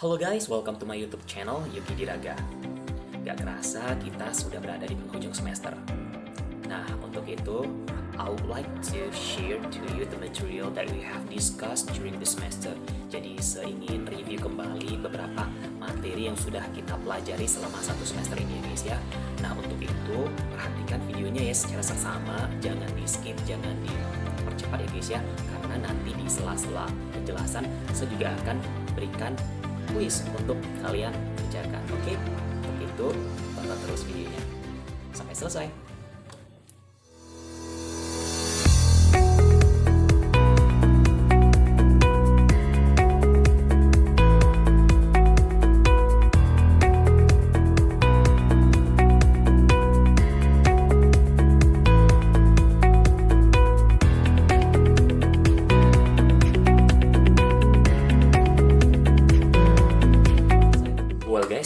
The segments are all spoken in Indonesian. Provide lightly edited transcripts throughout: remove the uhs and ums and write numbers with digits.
Halo guys, welcome to my YouTube channel Yuki Diraga. Gak kerasa kita sudah berada di penghujung semester. Nah, untuk itu, I would like to share to you the material that we have discussed during the semester. Jadi, saya ingin review kembali beberapa materi yang sudah kita pelajari selama satu semester ini guys ya. Nah, untuk itu, perhatikan videonya ya secara seksama, jangan di skip, jangan dipercepat ya guys ya. Karena nanti di sela-sela penjelasan, saya juga akan berikan kuis untuk kalian kerjakan. Oke? Untuk itu, tonton terus videonya sampai selesai.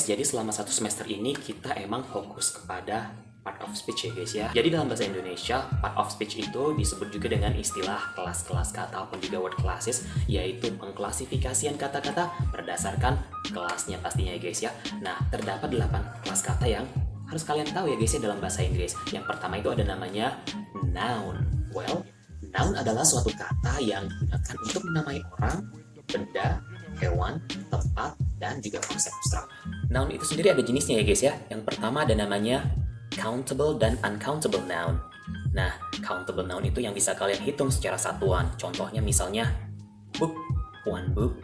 Jadi selama satu semester ini kita emang fokus kepada part of speech ya guys ya. Jadi dalam bahasa Indonesia, part of speech itu disebut juga dengan istilah kelas-kelas kata ataupun juga word classes, yaitu pengklasifikasian kata-kata berdasarkan kelasnya pastinya ya guys ya. Nah, terdapat 8 kelas kata yang harus kalian tahu ya guys ya dalam bahasa Inggris. Yang pertama itu ada namanya noun. Well, noun adalah suatu kata yang digunakan untuk menamai orang, benda, hewan, tempat, dan juga konsep abstrak. Noun itu sendiri ada jenisnya ya guys ya. Yang pertama ada namanya countable dan uncountable noun. Nah, countable noun itu yang bisa kalian hitung secara satuan. Contohnya misalnya book, one book,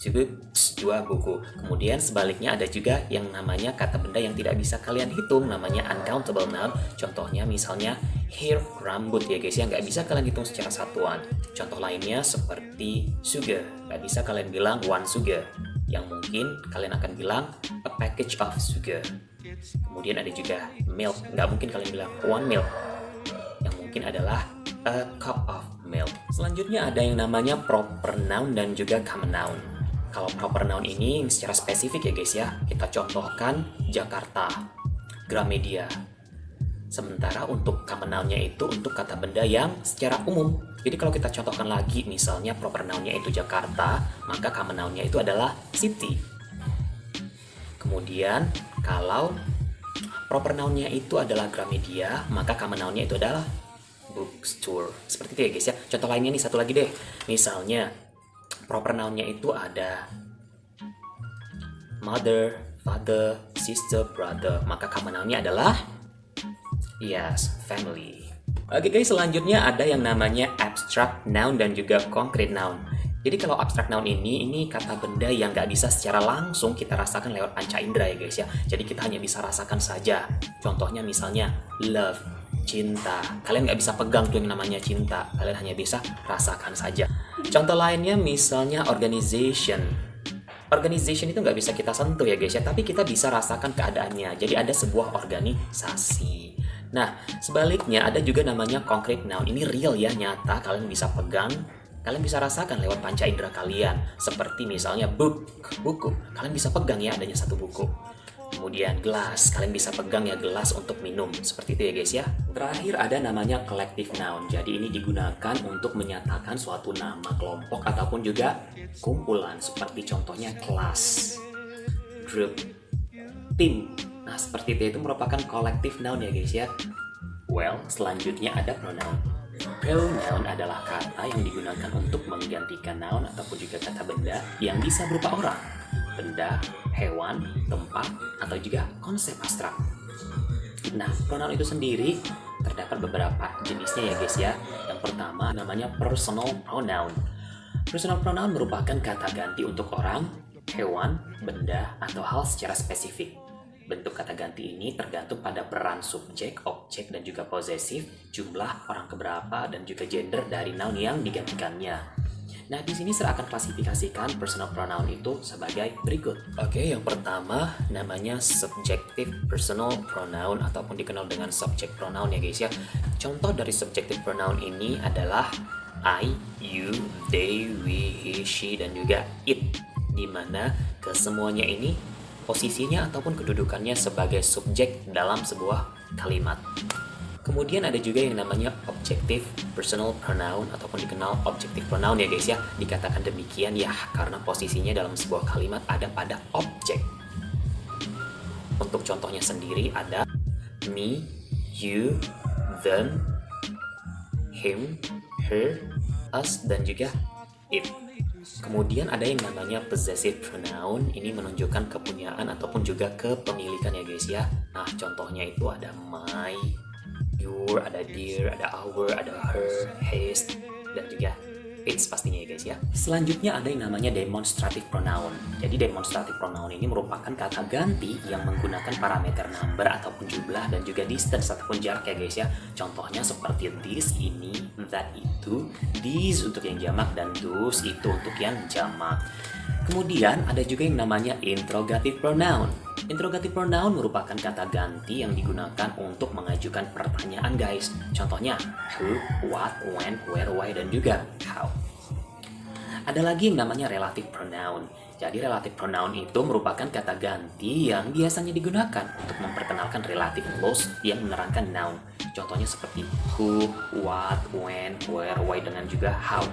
two books, 2 buku. Kemudian sebaliknya ada juga yang namanya kata benda yang tidak bisa kalian hitung, namanya uncountable noun. Contohnya misalnya hair, rambut ya guys ya, nggak bisa kalian hitung secara satuan. Contoh lainnya seperti sugar, nggak bisa kalian bilang one sugar. Yang mungkin kalian akan bilang a package of sugar. Kemudian ada juga milk, nggak mungkin kalian bilang one milk. Yang mungkin adalah a cup of milk. Selanjutnya ada yang namanya proper noun dan juga common noun. Kalau proper noun ini secara spesifik ya guys ya, kita contohkan Jakarta, Gramedia. Sementara untuk common noun-nya itu untuk kata benda yang secara umum. Jadi kalau kita contohkan lagi, misalnya proper noun-nya itu Jakarta, maka common noun-nya itu adalah city. Kemudian kalau proper noun-nya itu adalah Gramedia, maka common noun-nya itu adalah bookstore. Seperti itu ya guys ya. Contoh lainnya nih, satu lagi deh. Misalnya proper noun-nya itu ada mother, father, sister, brother, maka common noun-nya adalah yes, family. Oke guys, selanjutnya ada yang namanya abstract noun dan juga concrete noun. Jadi kalau abstract noun ini kata benda yang nggak bisa secara langsung kita rasakan lewat panca indera ya guys ya. Jadi kita hanya bisa rasakan saja. Contohnya misalnya love, cinta. Kalian nggak bisa pegang tuh yang namanya cinta. Kalian hanya bisa rasakan saja. Contoh lainnya misalnya organization. Organization itu nggak bisa kita sentuh ya guys ya, tapi kita bisa rasakan keadaannya. Jadi ada sebuah organisasi. Nah, sebaliknya ada juga namanya concrete noun. Ini real ya, nyata, kalian bisa pegang, kalian bisa rasakan lewat panca indera kalian. Seperti misalnya book, buku. Kalian bisa pegang ya adanya satu buku. Kemudian gelas, kalian bisa pegang ya gelas untuk minum. Seperti itu ya guys ya. Terakhir ada namanya collective noun. Jadi ini digunakan untuk menyatakan suatu nama kelompok ataupun juga kumpulan. Seperti contohnya kelas, group, tim. Nah, seperti itu merupakan collective noun ya guys ya. Well, selanjutnya ada pronoun. Pronoun adalah kata yang digunakan untuk menggantikan noun ataupun juga kata benda yang bisa berupa orang, benda, hewan, tempat, atau juga konsep abstrak. Nah, pronoun itu sendiri terdapat beberapa jenisnya ya guys ya. Yang pertama namanya personal pronoun. Personal pronoun merupakan kata ganti untuk orang, hewan, benda, atau hal secara spesifik. Bentuk kata ganti ini tergantung pada peran subjek, objek, dan juga posesif, jumlah orang keberapa, dan juga gender dari noun yang digantikannya. Nah, di sini saya akan klasifikasikan personal pronoun itu sebagai berikut. Oke, yang pertama namanya subjective personal pronoun ataupun dikenal dengan subject pronoun ya guys ya. Contoh dari subjective pronoun ini adalah I, you, they, we, he, she, dan juga it. Di mana kesemuanya ini posisinya ataupun kedudukannya sebagai subjek dalam sebuah kalimat. Kemudian ada juga yang namanya objective personal pronoun ataupun dikenal objective pronoun ya guys ya. Dikatakan demikian ya karena posisinya dalam sebuah kalimat ada pada objek. Untuk contohnya sendiri ada me, you, them, him, her, us, dan juga it. Kemudian ada yang namanya possessive pronoun, ini menunjukkan kepunyaan ataupun juga kepemilikan ya guys ya. Nah contohnya itu ada my, your, ada their, ada our, ada her, his, dan juga its pastinya ya guys ya. Selanjutnya ada yang namanya demonstrative pronoun. Jadi demonstrative pronoun ini merupakan kata ganti yang menggunakan parameter number ataupun jumlah dan juga distance ataupun jarak ya guys ya. Contohnya seperti this, ini, that, itu, these untuk yang jamak dan those itu untuk yang jamak. Kemudian ada juga yang namanya interrogative pronoun. Interrogative pronoun merupakan kata ganti yang digunakan untuk mengajukan pertanyaan guys. Contohnya who, what, when, where, why, dan juga how. Ada lagi yang namanya relative pronoun. Jadi relative pronoun itu merupakan kata ganti yang biasanya digunakan untuk memperkenalkan relative clause yang menerangkan noun. Contohnya seperti who, what, when, where, why, dengan juga how.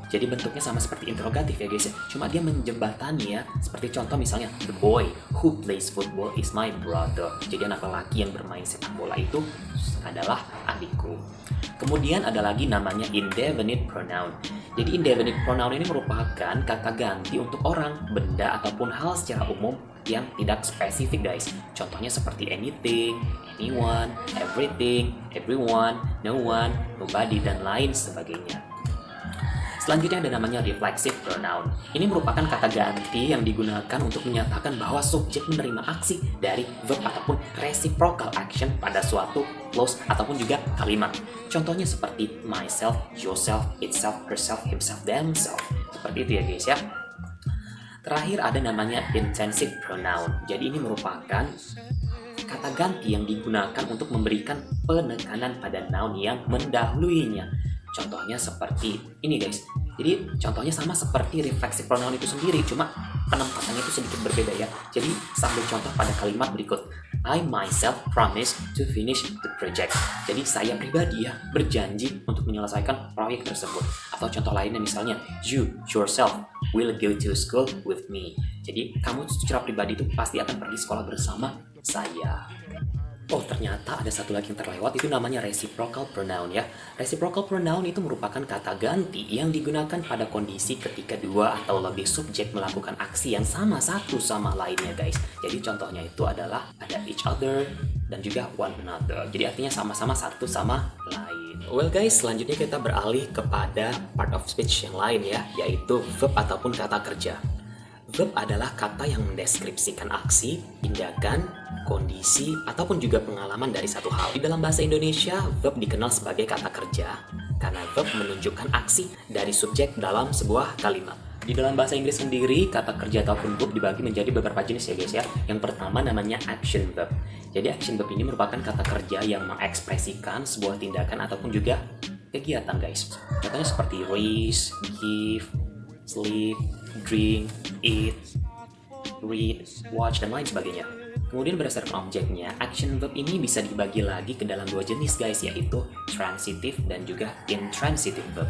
Jadi bentuknya sama seperti interrogatif ya guys ya. Cuma dia menjembatani ya. Seperti contoh misalnya the boy who plays football is my brother. Jadi anak lelaki yang bermain sepak bola itu adalah adikku. Kemudian ada lagi namanya indefinite pronoun. Jadi indefinite pronoun ini merupakan kata ganti untuk orang, benda ataupun hal secara umum yang tidak spesifik guys. Contohnya seperti anything, anyone, everything, everyone, no one, nobody, dan lain sebagainya. Selanjutnya ada namanya reflexive pronoun. Ini merupakan kata ganti yang digunakan untuk menyatakan bahwa subjek menerima aksi dari verb ataupun reciprocal action pada suatu clause ataupun juga kalimat. Contohnya seperti myself, yourself, itself, herself, himself, themselves. Seperti itu ya guys ya. Terakhir ada namanya intensive pronoun. Jadi ini merupakan kata ganti yang digunakan untuk memberikan penekanan pada noun yang mendahuluinya. Contohnya seperti ini guys. Jadi contohnya sama seperti reflexive pronoun itu sendiri, cuma penempatannya itu sedikit berbeda ya. Jadi sambil contoh pada kalimat berikut. I myself promise to finish the project. Jadi saya pribadi ya berjanji untuk menyelesaikan proyek tersebut. Atau contoh lainnya misalnya you yourself will go to school with me. Jadi kamu secara pribadi itu pasti akan pergi sekolah bersama saya. Oh ternyata ada satu lagi yang terlewat, itu namanya reciprocal pronoun ya. Reciprocal pronoun itu merupakan kata ganti yang digunakan pada kondisi ketika dua atau lebih subjek melakukan aksi yang sama satu sama lainnya guys. Jadi contohnya itu adalah ada each other dan juga one another. Jadi artinya sama-sama satu sama lain. Well guys, selanjutnya kita beralih kepada part of speech yang lain ya, yaitu verb ataupun kata kerja. Verb adalah kata yang mendeskripsikan aksi, tindakan, kondisi, ataupun juga pengalaman dari satu hal. Di dalam bahasa Indonesia, verb dikenal sebagai kata kerja karena verb menunjukkan aksi dari subjek dalam sebuah kalimat. Di dalam bahasa Inggris sendiri, kata kerja ataupun verb dibagi menjadi beberapa jenis ya guys ya. Yang pertama namanya action verb. Jadi action verb ini merupakan kata kerja yang mengekspresikan sebuah tindakan ataupun juga kegiatan guys. Contohnya seperti raise, give, sleep, drink, eat, read, watch, dan lain sebagainya. Kemudian berdasarkan objeknya, action verb ini bisa dibagi lagi ke dalam dua jenis guys, yaitu transitive dan juga intransitive verb.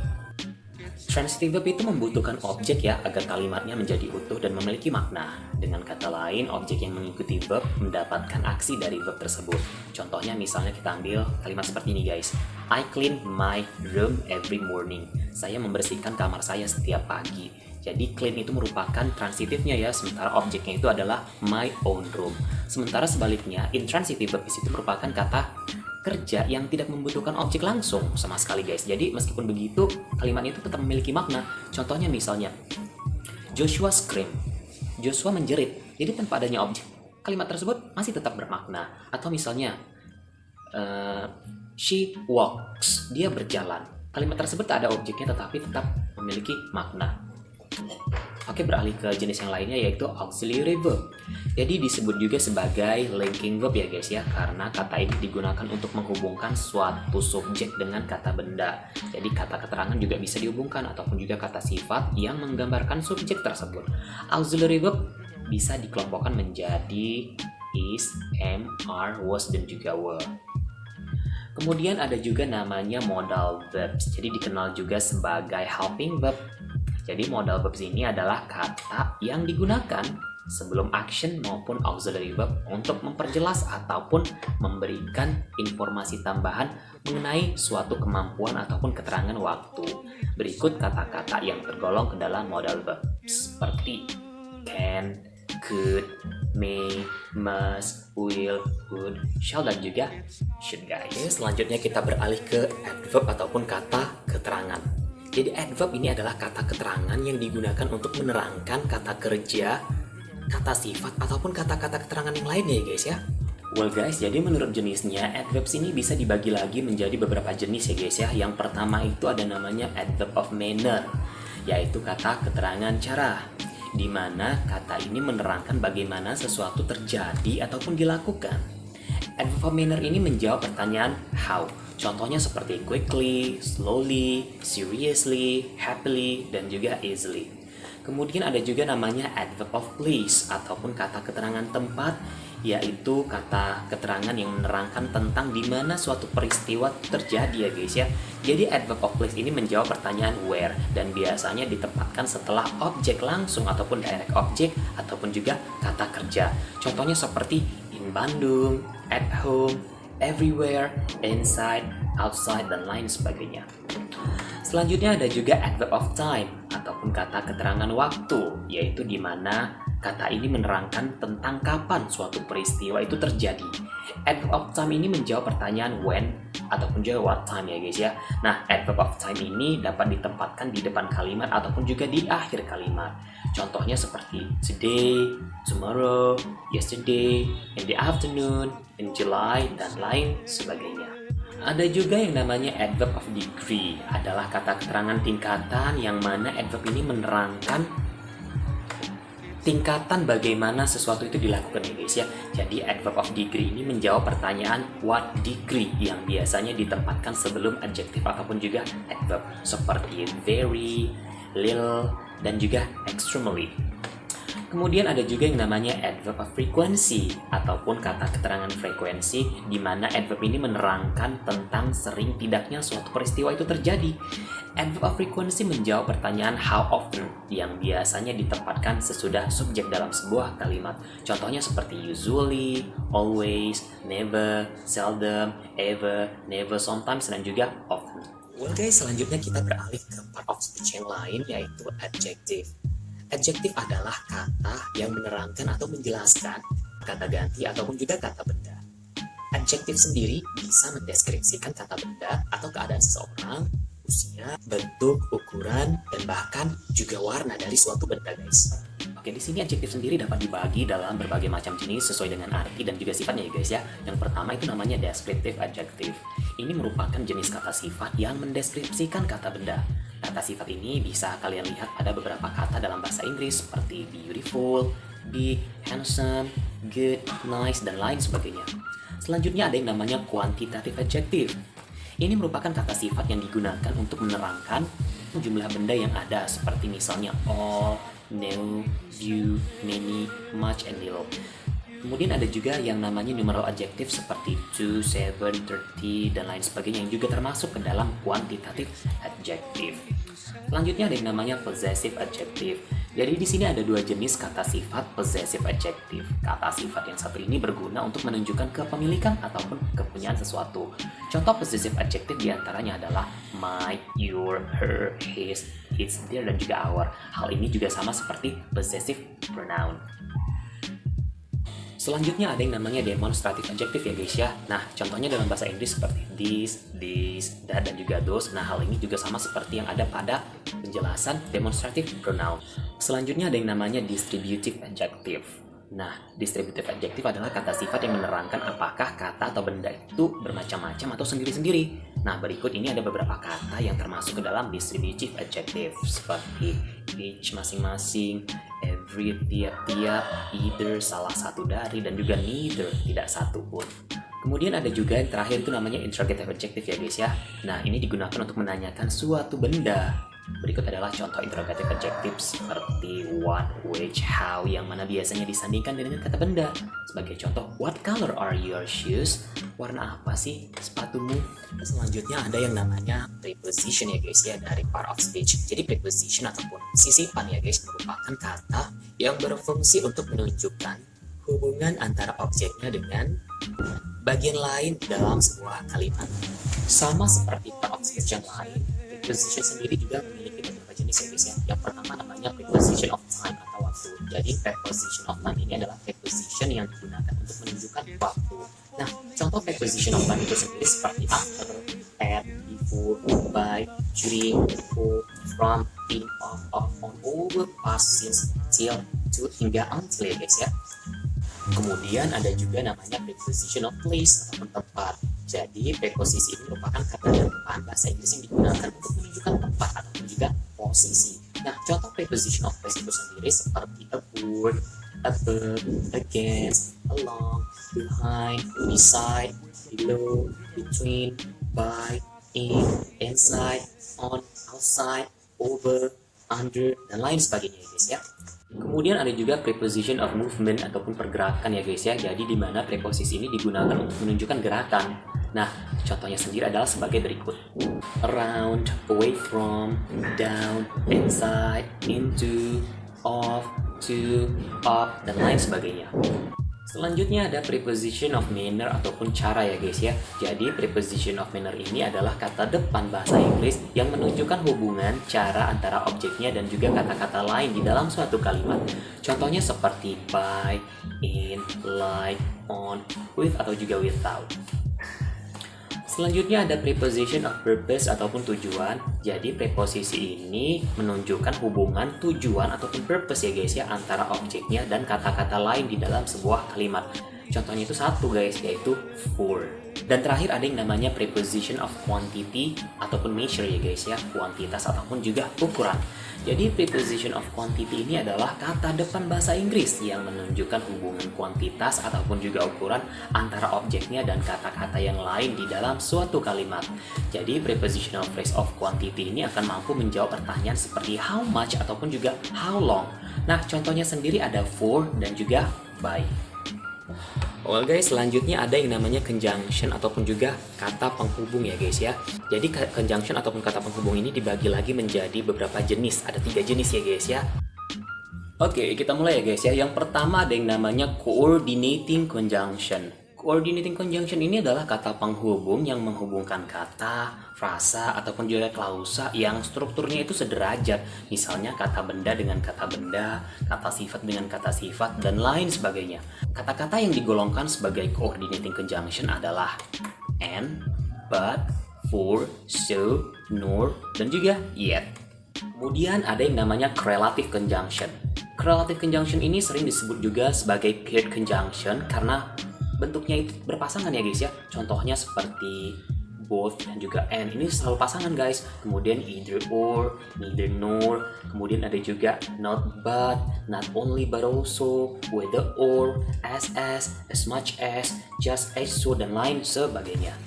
Transitive verb itu membutuhkan objek ya agar kalimatnya menjadi utuh dan memiliki makna. Dengan kata lain, objek yang mengikuti verb mendapatkan aksi dari verb tersebut. Contohnya misalnya kita ambil kalimat seperti ini guys. I clean my room every morning. Saya membersihkan kamar saya setiap pagi. Jadi clean itu merupakan transitifnya ya, sementara objeknya itu adalah my own room. Sementara sebaliknya, intransitive verb itu merupakan kata kerja yang tidak membutuhkan objek langsung sama sekali guys. Jadi meskipun begitu, kalimat itu tetap memiliki makna. Contohnya misalnya, Joshua scream. Joshua menjerit. Jadi tanpa adanya objek, kalimat tersebut masih tetap bermakna. Atau misalnya, she walks. Dia berjalan. Kalimat tersebut tak ada objeknya tetapi tetap memiliki makna. Oke, beralih ke jenis yang lainnya yaitu auxiliary verb. Jadi disebut juga sebagai linking verb ya guys ya, karena kata ini digunakan untuk menghubungkan suatu subjek dengan kata benda. Jadi kata keterangan juga bisa dihubungkan ataupun juga kata sifat yang menggambarkan subjek tersebut. Auxiliary verb bisa dikelompokkan menjadi is, am, are, was, dan juga were. Kemudian ada juga namanya modal verbs, jadi dikenal juga sebagai helping verb. Jadi modal verbs ini adalah kata yang digunakan sebelum action maupun auxiliary verb untuk memperjelas ataupun memberikan informasi tambahan mengenai suatu kemampuan ataupun keterangan waktu. Berikut kata-kata yang tergolong ke dalam modal verb seperti can, could, may, must, will, would, shall, dan juga should, guys. Selanjutnya kita beralih ke adverb ataupun kata keterangan. Jadi adverb ini adalah kata keterangan yang digunakan untuk menerangkan kata kerja, kata sifat, ataupun kata-kata keterangan yang lainnya ya guys ya. Well guys, jadi menurut jenisnya, adverbs ini bisa dibagi lagi menjadi beberapa jenis ya guys ya. Yang pertama itu ada namanya adverb of manner, yaitu kata keterangan cara, di mana kata ini menerangkan bagaimana sesuatu terjadi ataupun dilakukan. Adverb of manner ini menjawab pertanyaan how. Contohnya seperti quickly, slowly, seriously, happily, dan juga easily. Kemudian ada juga namanya adverb of place ataupun kata keterangan tempat, yaitu kata keterangan yang menerangkan tentang di mana suatu peristiwa terjadi ya guys ya. Jadi adverb of place ini menjawab pertanyaan where dan biasanya ditempatkan setelah objek langsung ataupun direct object ataupun juga kata kerja. Contohnya seperti in Bandung, at home, everywhere, inside, outside, dan lain sebagainya. Selanjutnya ada juga adverb of time ataupun kata keterangan waktu, yaitu di mana kata ini menerangkan tentang kapan suatu peristiwa itu terjadi. Adverb of time ini menjawab pertanyaan when ataupun juga what time ya guys ya. Nah, adverb of time ini dapat ditempatkan di depan kalimat ataupun juga di akhir kalimat. Contohnya seperti today, tomorrow, yesterday, in the afternoon, in July, dan lain sebagainya. Ada juga yang namanya adverb of degree, adalah kata keterangan tingkatan yang mana adverb ini menerangkan tingkatan bagaimana sesuatu itu dilakukan ya guys ya. Jadi adverb of degree ini menjawab pertanyaan what degree yang biasanya ditempatkan sebelum adjective ataupun juga adverb seperti very, little, dan juga extremely. Kemudian ada juga yang namanya adverb of frequency ataupun kata keterangan frekuensi, di mana adverb ini menerangkan tentang sering tidaknya suatu peristiwa itu terjadi. Adverb of frequency menjawab pertanyaan how often yang biasanya ditempatkan sesudah subjek dalam sebuah kalimat. Contohnya seperti usually, always, never, seldom, ever, never, sometimes, dan juga often. Well guys, selanjutnya kita beralih ke part of speech yang lain, yaitu adjective. Adjektif adalah kata yang menerangkan atau menjelaskan kata ganti ataupun juga kata benda. Adjektif sendiri bisa mendeskripsikan kata benda atau keadaan seseorang, usia, bentuk, ukuran, dan bahkan juga warna dari suatu benda guys. Oke, di sini adjektif sendiri dapat dibagi dalam berbagai macam jenis sesuai dengan arti dan juga sifatnya ya guys ya. Yang pertama itu namanya descriptive adjective. Ini merupakan jenis kata sifat yang mendeskripsikan kata benda. Kata sifat ini bisa kalian lihat pada beberapa kata dalam bahasa Inggris seperti beautiful, big, handsome, good, nice, dan lain sebagainya. Selanjutnya ada yang namanya quantitative adjective. Ini merupakan kata sifat yang digunakan untuk menerangkan jumlah benda yang ada seperti misalnya all, no, few, many, much, and little. Kemudian ada juga yang namanya numeral adjective seperti 2, 7, 30, dan lain sebagainya yang juga termasuk ke dalam quantitative adjective. Selanjutnya ada yang namanya possessive adjective. Jadi di sini ada dua jenis kata sifat possessive adjective. Kata sifat yang satu ini berguna untuk menunjukkan kepemilikan ataupun kepunyaan sesuatu. Contoh possessive adjective diantaranya adalah my, your, her, his, its, their, dan juga our. Hal ini juga sama seperti possessive pronoun. Selanjutnya ada yang namanya demonstrative adjective ya guys ya. Nah, contohnya dalam bahasa Inggris seperti this, that, dan juga those. Nah, hal ini juga sama seperti yang ada pada penjelasan demonstrative pronoun. Selanjutnya ada yang namanya distributive adjective. Nah, distributive adjective adalah kata sifat yang menerangkan apakah kata atau benda itu bermacam-macam atau sendiri-sendiri. Nah, berikut ini ada beberapa kata yang termasuk ke dalam distributive adjective seperti each masing-masing, every tiap-tiap, either salah satu dari, dan juga neither tidak satu pun. Kemudian ada juga yang terakhir itu namanya interrogative adjective ya guys ya. Nah, ini digunakan untuk menanyakan suatu benda Berikut adalah contoh interrogative adjective seperti what, which, how, yang mana biasanya disandingkan dengan kata benda. Sebagai contoh, what color are your shoes? Warna apa sih sepatumu? Selanjutnya ada yang namanya preposition ya guys ya, dari part of speech. Jadi preposition ataupun sisipan ya guys merupakan kata yang berfungsi untuk menunjukkan hubungan antara objeknya dengan bagian lain dalam sebuah kalimat. Sama seperti part of speech yang lain, preposition sendiri juga memiliki beberapa jenis ya guys ya. Yang pertama namanya preposition of time atau waktu. Jadi preposition of time ini adalah preposition yang digunakan untuk menunjukkan waktu. Nah, contoh preposition of time itu sendiri seperti after, at, before, by, during, before, from, in, of, on, over, past, since, till, to, hingga until ya guys ya. Kemudian ada juga namanya preposition of place ataupun tempat. Jadi preposisi ini merupakan kata depan bahasa Inggris yang digunakan untuk menunjukkan tempat ataupun juga posisi. Nah, contoh preposition of place itu sendiri seperti aboard, above, against, along, behind, beside, below, between, by, in, inside, on, outside, over, under, dan lain sebagainya ya guys ya. Kemudian ada juga preposition of movement ataupun pergerakan ya guys ya. Jadi di mana preposisi ini digunakan untuk menunjukkan gerakan. Nah, contohnya sendiri adalah sebagai berikut. Around, away from, down, inside, into, off, to, up, dan lain sebagainya. Selanjutnya ada preposition of manner ataupun cara ya guys ya. Jadi preposition of manner ini adalah kata depan bahasa Inggris yang menunjukkan hubungan cara antara objeknya dan juga kata-kata lain di dalam suatu kalimat. Contohnya seperti by, in, like, on, with, atau juga without. Selanjutnya ada preposition of purpose ataupun tujuan. Jadi preposisi ini menunjukkan hubungan tujuan ataupun purpose ya guys ya antara objeknya dan kata-kata lain di dalam sebuah kalimat. Contohnya itu satu guys, yaitu for. Dan terakhir ada yang namanya preposition of quantity ataupun measure ya guys ya, kuantitas ataupun juga ukuran. Jadi preposition of quantity ini adalah kata depan bahasa Inggris yang menunjukkan hubungan kuantitas ataupun juga ukuran antara objeknya dan kata-kata yang lain di dalam suatu kalimat. Jadi prepositional phrase of quantity ini akan mampu menjawab pertanyaan seperti how much ataupun juga how long. Nah, contohnya sendiri ada for dan juga by. Well guys, selanjutnya ada yang namanya conjunction ataupun juga kata penghubung ya guys ya. Jadi conjunction ataupun kata penghubung ini dibagi lagi menjadi beberapa jenis. Ada 3 jenis ya guys ya. Oke, kita mulai ya guys ya. Yang pertama ada yang namanya coordinating conjunction. Coordinating conjunction ini adalah kata penghubung yang menghubungkan kata, frasa, ataupun juga klausa yang strukturnya itu sederajat. Misalnya kata benda dengan kata benda, kata sifat dengan kata sifat, dan lain sebagainya. Kata-kata yang digolongkan sebagai coordinating conjunction adalah and, but, for, so, nor, dan juga yet. Kemudian ada yang namanya correlative conjunction. Correlative conjunction ini sering disebut juga sebagai paired conjunction karena bentuknya itu berpasangan ya guys ya. Contohnya seperti both dan juga and, ini selalu pasangan guys. Kemudian either or, neither nor. Kemudian ada juga not but, not only but also, whether or, as much as, just as so, dan lain sebagainya.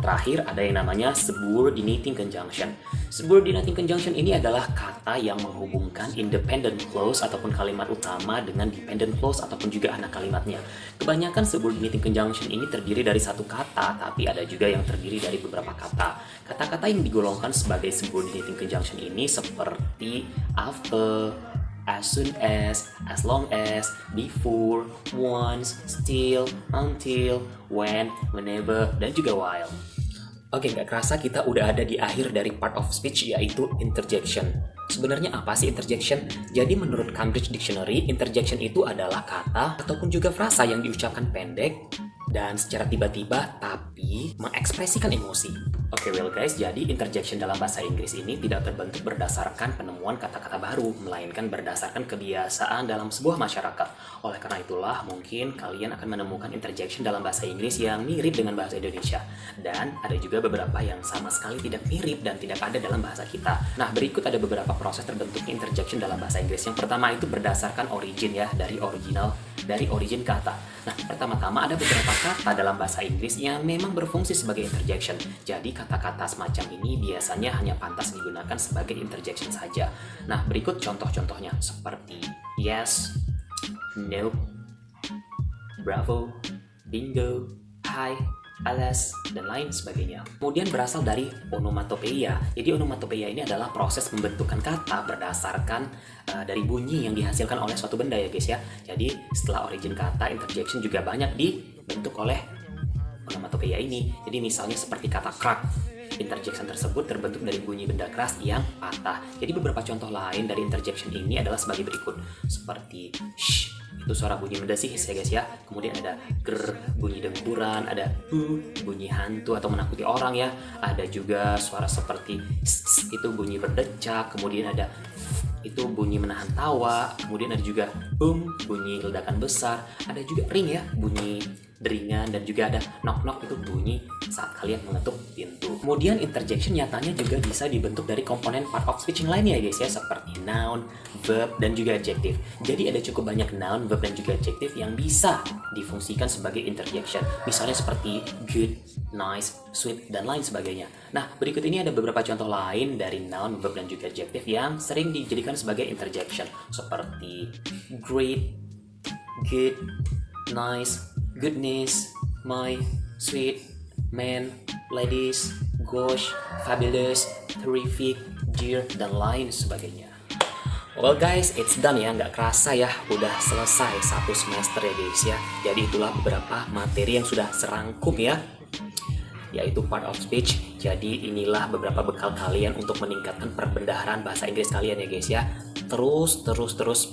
Terakhir ada yang namanya subordinating conjunction. Subordinating conjunction ini adalah kata yang menghubungkan independent clause ataupun kalimat utama dengan dependent clause ataupun juga anak kalimatnya. Kebanyakan subordinating conjunction ini terdiri dari satu kata, tapi ada juga yang terdiri dari beberapa kata. Kata-kata yang digolongkan sebagai subordinating conjunction ini seperti after, as soon as long as, before, once, still, until, when, whenever, dan juga while. Oke, nggak kerasa kita udah ada di akhir dari part of speech, yaitu interjection. Sebenarnya apa sih interjection? Jadi menurut Cambridge Dictionary, interjection itu adalah kata ataupun juga frasa yang diucapkan pendek dan secara tiba-tiba tapi mengekspresikan emosi. Oke, well guys, jadi interjection dalam bahasa Inggris ini tidak terbentuk berdasarkan penemuan kata-kata baru, melainkan berdasarkan kebiasaan dalam sebuah masyarakat. Oleh karena itulah, mungkin kalian akan menemukan interjection dalam bahasa Inggris yang mirip dengan bahasa Indonesia. Dan ada juga beberapa yang sama sekali tidak mirip dan tidak ada dalam bahasa kita. Nah, berikut ada beberapa proses terbentuknya interjection dalam bahasa Inggris. Yang pertama itu berdasarkan origin ya, dari original dari origin kata. Nah, pertama-tama ada beberapa kata dalam bahasa Inggris yang memang berfungsi sebagai interjection. Jadi kata-kata semacam ini biasanya hanya pantas digunakan sebagai interjection saja. Nah, berikut contoh-contohnya seperti yes, no, bravo, bingo, hi, alas, dan lain sebagainya. Kemudian berasal dari onomatopeia. Jadi onomatopeia ini adalah proses pembentukan kata berdasarkan dari bunyi yang dihasilkan oleh suatu benda ya guys ya. Jadi setelah origin kata, interjection juga banyak dibentuk oleh onomatopeia ini. Jadi misalnya seperti kata crack. Interjection tersebut terbentuk dari bunyi benda keras yang patah. Jadi beberapa contoh lain dari interjection ini adalah sebagai berikut. Seperti shh, itu suara bunyi mendesih ya guys ya. Kemudian ada ger, bunyi dengkuran, ada bunyi hantu atau menakuti orang ya. Ada juga suara seperti itu bunyi berdecak. Kemudian ada itu bunyi menahan tawa. Kemudian ada juga boom, bunyi ledakan besar. Ada juga ring ya, bunyi deringan. Dan juga ada knock-knock, itu bunyi saat kalian mengetuk pintu. Kemudian interjection nyatanya juga bisa dibentuk dari komponen part of speech yang lainnya ya guys ya, seperti noun, verb, dan juga adjective. Jadi ada cukup banyak noun, verb, dan juga adjective yang bisa difungsikan sebagai interjection. Misalnya seperti good, nice, sweet, dan lain sebagainya. Nah, berikut ini ada beberapa contoh lain dari noun, verb, dan juga adjective yang sering dijadikan sebagai interjection. Seperti great, good, nice, goodness, my, sweet, man, ladies, gosh, fabulous, terrific, dear, dan lain sebagainya. Well guys, it's done ya, nggak kerasa ya, udah selesai satu semester ya guys ya. Jadi itulah beberapa materi yang sudah serangkum ya, yaitu part of speech. Jadi inilah beberapa bekal kalian untuk meningkatkan perbendaharaan bahasa Inggris kalian ya guys ya. Terus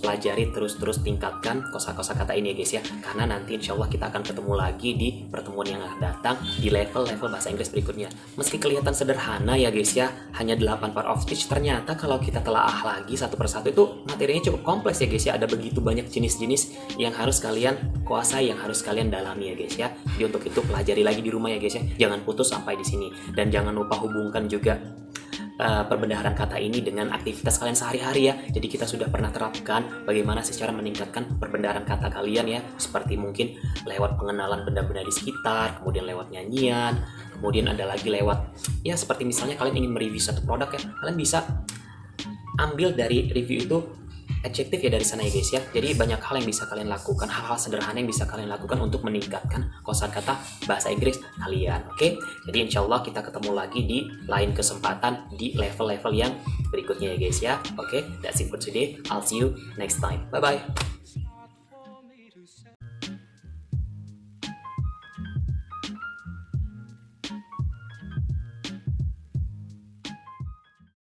pelajari, terus tingkatkan kosa-kosa kata ini ya guys ya. Karena nanti insya Allah kita akan ketemu lagi di pertemuan yang akan datang di level-level bahasa Inggris berikutnya. Meski kelihatan sederhana ya guys ya, hanya 8 part of speech, ternyata kalau kita telaah lagi satu persatu itu materinya cukup kompleks ya guys ya. Ada begitu banyak jenis-jenis yang harus kalian kuasai, yang harus kalian dalami ya guys ya. Jadi untuk itu pelajari lagi di rumah ya guys ya. Jangan putus sampai di sini, dan jangan lupa hubungkan juga perbendaharaan kata ini dengan aktivitas kalian sehari-hari ya. Jadi kita sudah pernah terapkan bagaimana sih cara meningkatkan perbendaharaan kata kalian ya, seperti mungkin lewat pengenalan benda-benda di sekitar, kemudian lewat nyanyian, kemudian ada lagi lewat ya seperti misalnya kalian ingin mereview satu produk ya, kalian bisa ambil dari review itu adjektif ya dari sana ya guys ya. Jadi banyak hal yang bisa kalian lakukan, hal-hal sederhana yang bisa kalian lakukan untuk meningkatkan kosakata bahasa Inggris kalian. Oke, jadi insya Allah kita ketemu lagi di lain kesempatan di level-level yang berikutnya ya guys ya. Oke, that's it for today. I'll see you next time. Bye bye.